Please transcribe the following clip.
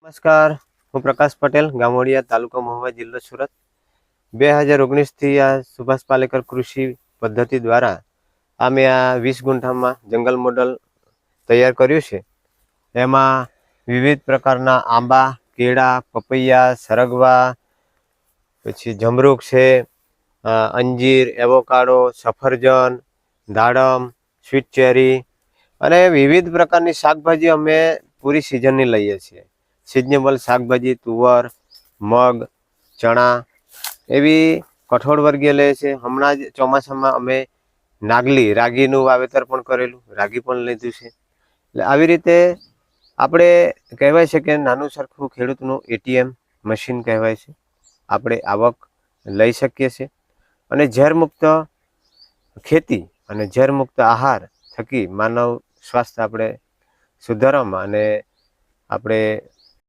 નમસ્કાર, હું પ્રકાશ પટેલ, ગામોડિયા, તાલુકો મહુવા, જિલ્લો સુરત. 2019 થી આ સુભાષ પાલેકર કૃષિ પદ્ધતિ દ્વારા અમે આ 20 ગુંઠામાં જંગલ મોડલ તૈયાર કર્યું છે. એમાં વિવિધ પ્રકારના આંબા, કેળા, પપૈયા, સરગવા, પછી જમરૂખ છે, અંજીર, એવોકાડો, સફરજન, દાડમ, સ્વીટ ચેરી અને વિવિધ પ્રકારની શાકભાજી અમે પૂરી સિઝનની લઈએ છીએ. સિઝનેબલ શાકભાજી, તુવર, મગ, ચણા એવી કઠોળ વર્ગીય લે છે. હમણાં જ ચોમાસામાં અમે રાગીનું વાવેતર પણ કરેલું, રાગી પણ લીધું છે. એટલે આવી રીતે આપણે કહેવાય છે કે નાનું સરખું ખેડૂતનું એટીએમ મશીન કહેવાય છે. આપણે આવક લઈ શકીએ છીએ અને ઝેરમુક્ત ખેતી અને ઝેરમુક્ત આહાર થકી માનવ સ્વાસ્થ્ય આપણે સુધારવામાં અને આપણે